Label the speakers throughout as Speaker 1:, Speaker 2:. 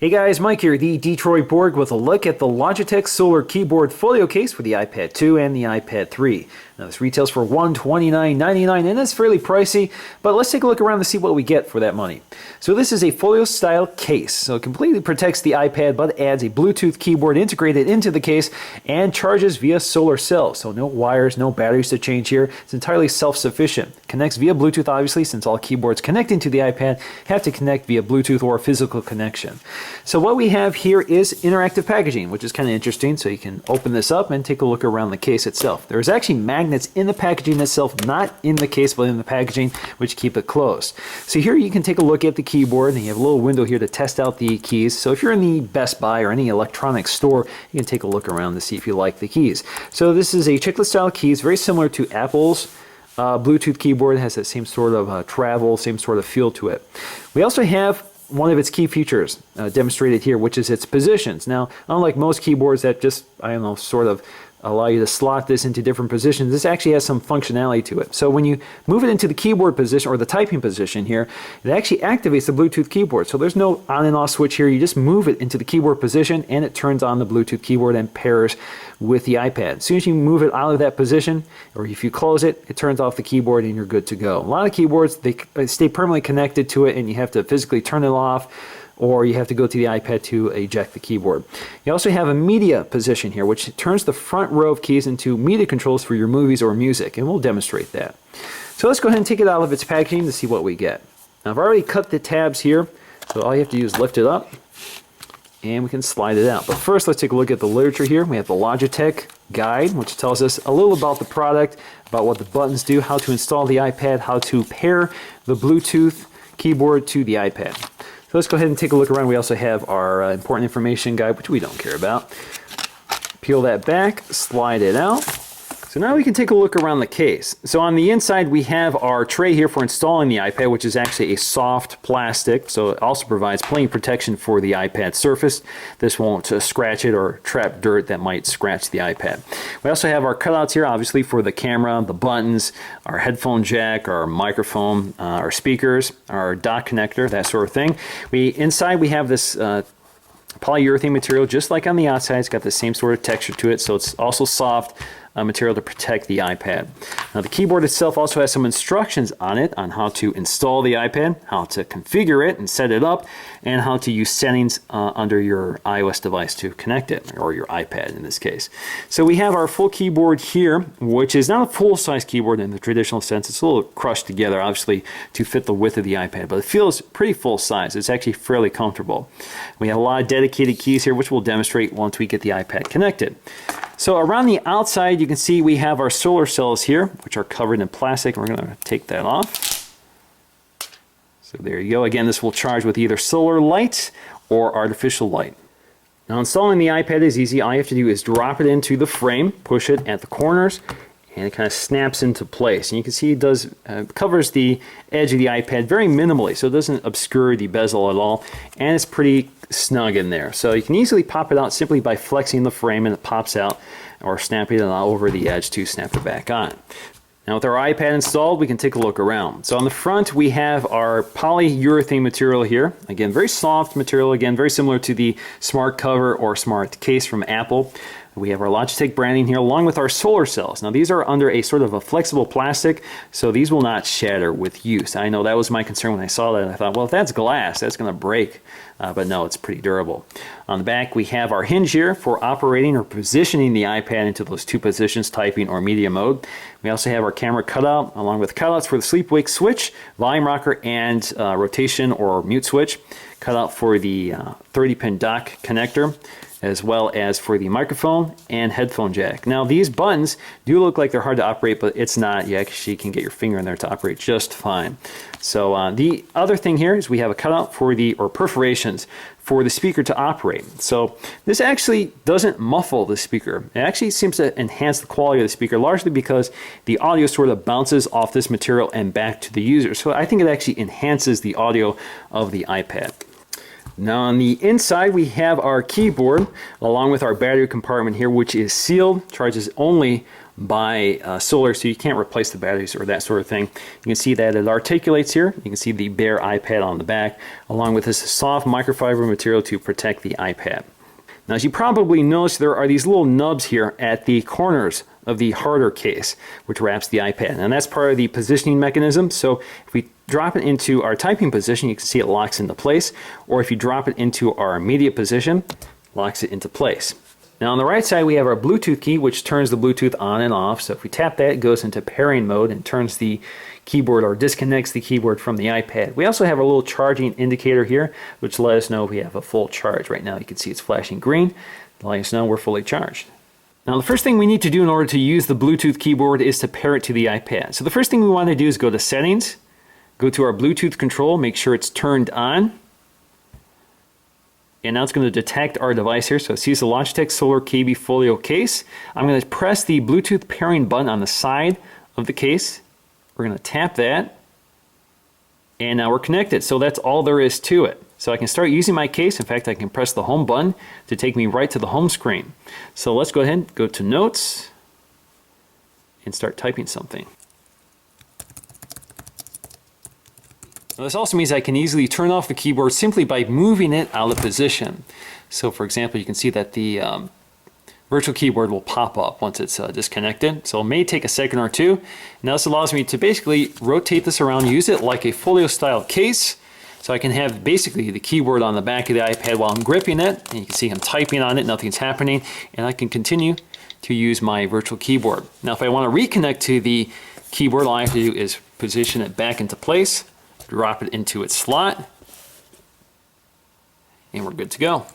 Speaker 1: Hey guys, Mike here, the Detroit Borg, with a look at the Logitech Solar Keyboard Folio Case for the iPad 2 and the iPad 3. Now this retails for $129.99 and it's fairly pricey, but let's take a look around to see what we get for that money. So this is a folio style case, so it completely protects the iPad but adds a Bluetooth keyboard integrated into the case and charges via solar cells. So no wires, no batteries to change here. It's entirely self-sufficient. Connects via Bluetooth obviously, since all keyboards connecting to the iPad have to connect via Bluetooth or physical connection. So what we have here is interactive packaging, which is kind of interesting. So you can open this up and take a look around the case itself. There's actually magnets in the packaging itself, not in the case, but in the packaging, which keep it closed. So here you can take a look at the keyboard, and you have a little window here to test out the keys. So if you're in the Best Buy or any electronics store, you can take a look around to see if you like the keys. So this is a chiclet style keys, very similar to Apple's Bluetooth keyboard. It has that same sort of travel, same sort of feel to it. We also have one of its key features demonstrated here, which is its positions. Now, unlike most keyboards that just, I don't know, sort of allow you to slot this into different positions, this actually has some functionality to it. So when you move it into the keyboard position or the typing position here, it actually activates the Bluetooth keyboard. So there's no on and off switch here. You just move it into the keyboard position and it turns on the Bluetooth keyboard and pairs with the iPad. As soon as you move it out of that position, or if you close it, it turns off the keyboard and you're good to go. A lot of keyboards, they stay permanently connected to it and you have to physically turn it off, or you have to go to the iPad to eject the keyboard. You also have a media position here, which turns the front row of keys into media controls for your movies or music, and we'll demonstrate that. So let's go ahead and take it out of its packaging to see what we get. Now I've already cut the tabs here, so all you have to do is lift it up, and we can slide it out. But first, let's take a look at the literature here. We have the Logitech guide, which tells us a little about the product, about what the buttons do, how to install the iPad, how to pair the Bluetooth keyboard to the iPad. So let's go ahead and take a look around. We also have our important information guide, which we don't care about. Peel that back, slide it out. So now we can take a look around the case. So on the inside we have our tray here for installing the iPad, which is actually a soft plastic, so it also provides plenty of protection for the iPad surface. This won't scratch it or trap dirt that might scratch the iPad. We also have our cutouts here, obviously, for the camera, the buttons, our headphone jack, our microphone, our speakers, our dock connector, that sort of thing. Inside we have this polyurethane material, just like on the outside. It's got the same sort of texture to it, so it's also soft material to protect the iPad. Now the keyboard itself also has some instructions on it on how to install the iPad, how to configure it and set it up, and how to use settings under your iOS device to connect it, or your iPad in this case. So we have our full keyboard here, which is not a full-size keyboard in the traditional sense. It's a little crushed together, obviously, to fit the width of the iPad, but it feels pretty full-size. It's actually fairly comfortable. We have a lot of dedicated keys here, which we'll demonstrate once we get the iPad connected. So around the outside, you can see we have our solar cells here, which are covered in plastic. We're going to take that off. So there you go. Again, this will charge with either solar light or artificial light. Now installing the iPad is easy. All you have to do is drop it into the frame, push it at the corners, and it kind of snaps into place. And you can see it does covers the edge of the iPad very minimally, so it doesn't obscure the bezel at all, and it's pretty snug in there. So you can easily pop it out simply by flexing the frame and it pops out, or snapping it out over the edge to snap it back on. Now with our iPad installed, we can take a look around. So on the front we have our polyurethane material here. Again, very soft material, again very similar to the Smart Cover or Smart Case from Apple. We have our Logitech branding here along with our solar cells. Now these are under a sort of a flexible plastic, so these will not shatter with use. I know that was my concern when I saw that. I thought, well, if that's glass, that's going to break. But no, it's pretty durable. On the back we have our hinge here for operating or positioning the iPad into those two positions, typing or media mode. We also have our camera cutout along with cutouts for the sleep-wake switch, volume rocker, and rotation or mute switch. Cutout for the 30-pin dock connector, as well as for the microphone and headphone jack. Now these buttons do look like they're hard to operate, but it's not. You actually can get your finger in there to operate just fine. So the other thing here is we have a cutout for the, or perforations for the speaker to operate. So this actually doesn't muffle the speaker. It actually seems to enhance the quality of the speaker, largely because the audio sort of bounces off this material and back to the user. So I think it actually enhances the audio of the iPad. Now on the inside we have our keyboard along with our battery compartment here, which is sealed, charges only by solar, so you can't replace the batteries or that sort of thing. You can see that it articulates here. You can see the bare iPad on the back, along with this soft microfiber material to protect the iPad. Now, as you probably noticed, there are these little nubs here at the corners of the harder case, which wraps the iPad. And that's part of the positioning mechanism. So if we drop it into our typing position, you can see it locks into place. Or if you drop it into our immediate position, locks it into place. Now on the right side, we have our Bluetooth key, which turns the Bluetooth on and off. So if we tap that, it goes into pairing mode and turns the keyboard or disconnects the keyboard from the iPad. We also have a little charging indicator here, which lets us know we have a full charge. Right now you can see it's flashing green, letting us know we're fully charged. Now the first thing we need to do in order to use the Bluetooth keyboard is to pair it to the iPad. So the first thing we want to do is go to Settings, go to our Bluetooth control, make sure it's turned on. And now it's going to detect our device here. So it sees the Logitech Solar KB Folio case. I'm going to press the Bluetooth pairing button on the side of the case. We're going to tap that. And now we're connected. So that's all there is to it. So I can start using my case. In fact, I can press the home button to take me right to the home screen. So let's go ahead and go to Notes and start typing something. Now this also means I can easily turn off the keyboard simply by moving it out of position. So for example, you can see that the virtual keyboard will pop up once it's disconnected. So it may take a second or two. Now this allows me to basically rotate this around, use it like a folio style case. So I can have basically the keyboard on the back of the iPad while I'm gripping it. And you can see I'm typing on it, nothing's happening. And I can continue to use my virtual keyboard. Now if I want to reconnect to the keyboard, all I have to do is position it back into place, drop it into its slot, and we're good to go.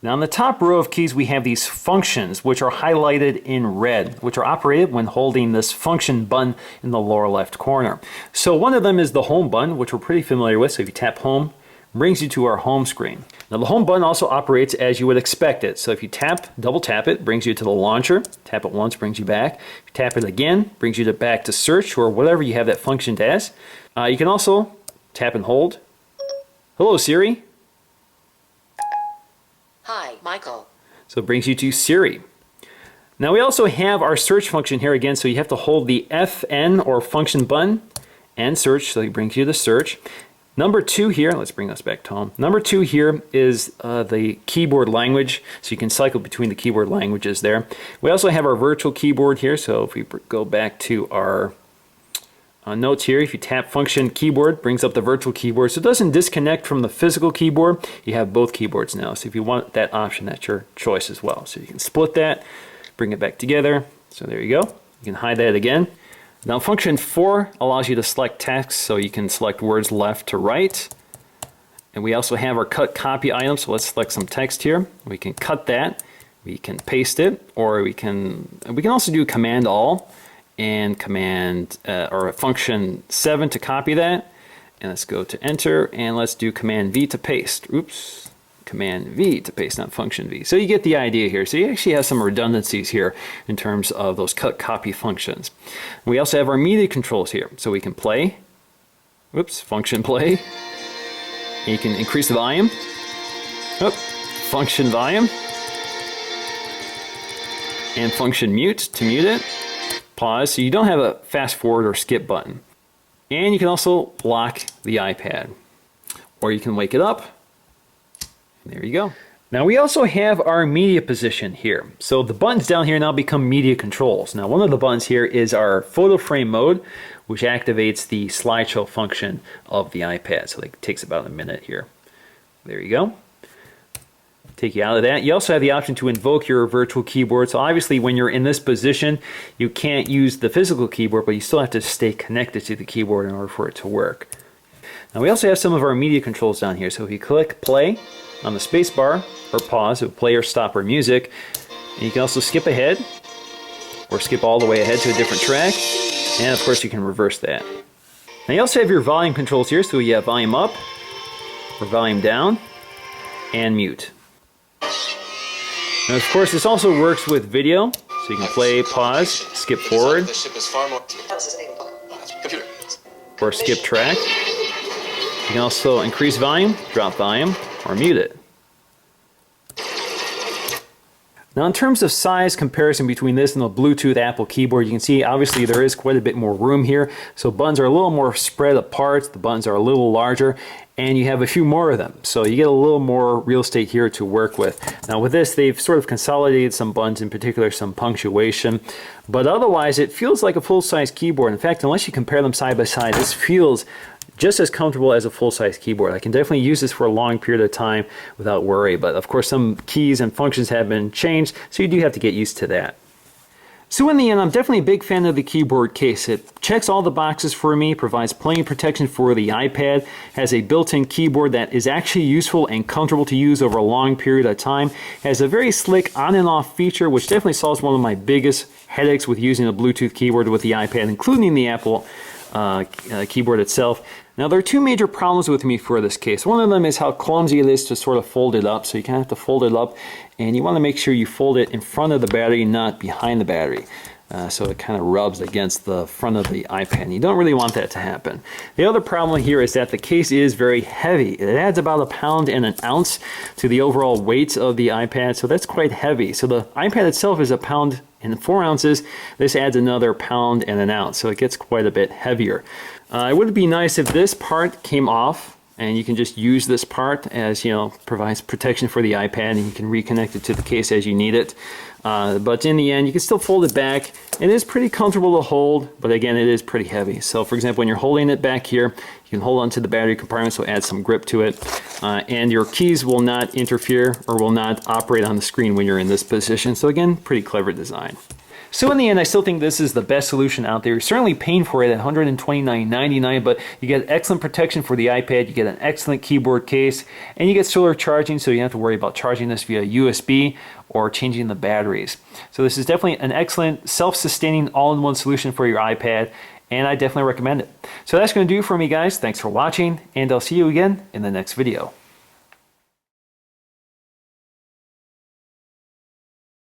Speaker 1: Now in the top row of keys we have these functions which are highlighted in red, which are operated when holding this function button in the lower left corner. So one of them is the home button, which we're pretty familiar with. So if you tap home, it brings you to our home screen. Now the home button also operates as you would expect it. So if you tap, double tap it, brings you to the launcher. Tap it once, brings you back. If you tap it again, brings you back to search or whatever you have that function as. You can also tap and hold. Hello Siri.
Speaker 2: Hi, Michael.
Speaker 1: So it brings you to Siri. Now we also have our search function here again, so you have to hold the FN or function button and search, so it brings you to search. Number 2 here, let's bring us back to home. Number 2 here is the keyboard language, so you can cycle between the keyboard languages there. We also have our virtual keyboard here, so if we go back to our notes here, if you tap function keyboard, brings up the virtual keyboard, so it doesn't disconnect from the physical keyboard. You have both keyboards now, so if you want that option, that's your choice as well. So you can split that, bring it back together, so there you go. You can hide that again. Now function 4 allows you to select text, so you can select words left to right. And we also have our cut copy item, so let's select some text here. We can cut that, we can paste it, or we can also do command all and command or function 7 to copy that. And let's go to enter and let's do command V to paste. Oops. Command V to paste, not function V. So you get the idea here. So you actually have some redundancies here in terms of those cut copy functions. We also have our media controls here. So we can play, whoops, function play. And you can increase the volume, function volume, and function mute to mute it. Pause, so you don't have a fast forward or skip button. And you can also lock the iPad. Or you can wake it up. There you go. Now we also have our media position here. So the buttons down here now become media controls. Now one of the buttons here is our photo frame mode, which activates the slideshow function of the iPad. So it takes about a minute here. There you go. Take you out of that. You also have the option to invoke your virtual keyboard. So obviously when you're in this position, you can't use the physical keyboard, but you still have to stay connected to the keyboard in order for it to work. Now we also have some of our media controls down here. So if you click play on the space bar or pause, it will play or stop our music. And you can also skip ahead or skip all the way ahead to a different track. And of course you can reverse that. Now you also have your volume controls here. So you have volume up or volume down and mute. Now of course this also works with video. So you can play, pause, skip forward, or skip track. You can also increase volume, drop volume, or mute it. Now in terms of size comparison between this and the Bluetooth Apple keyboard, you can see obviously there is quite a bit more room here. So buttons are a little more spread apart, the buttons are a little larger, and you have a few more of them. So you get a little more real estate here to work with. Now with this, they've sort of consolidated some buttons, in particular some punctuation, but otherwise it feels like a full-size keyboard. In fact, unless you compare them side by side, this feels just as comfortable as a full-size keyboard. I can definitely use this for a long period of time without worry, but of course some keys and functions have been changed, so you do have to get used to that. So in the end, I'm definitely a big fan of the keyboard case. It checks all the boxes for me, provides plenty of protection for the iPad, has a built-in keyboard that is actually useful and comfortable to use over a long period of time, has a very slick on and off feature, which definitely solves one of my biggest headaches with using a Bluetooth keyboard with the iPad, including the Apple keyboard itself. Now there are two major problems with me for this case. One of them is how clumsy it is to sort of fold it up. So you kind of have to fold it up, and you want to make sure you fold it in front of the battery, not behind the battery. So it kind of rubs against the front of the iPad, and you don't really want that to happen. The other problem here is that the case is very heavy. It adds about 1 pound and an ounce to the overall weight of the iPad, so that's quite heavy. So the iPad itself is 1 pound and 4 ounces. This adds another 1 pound and an ounce, so it gets quite a bit heavier. It would be nice if this part came off and you can just use this part, as you know, provides protection for the iPad, and you can reconnect it to the case as you need it. But in the end, you can still fold it back. It is pretty comfortable to hold, but again, it is pretty heavy. So for example, when you're holding it back here, you can hold onto the battery compartment, so add some grip to it. And your keys will not interfere or will not operate on the screen when you're in this position. So again, pretty clever design. So in the end, I still think this is the best solution out there. You're certainly paying for it at $129.99, but you get excellent protection for the iPad, you get an excellent keyboard case, and you get solar charging, so you don't have to worry about charging this via USB or changing the batteries. So this is definitely an excellent self-sustaining all-in-one solution for your iPad, and I definitely recommend it. So that's going to do it for me, guys. Thanks for watching, and I'll see you again in the next video.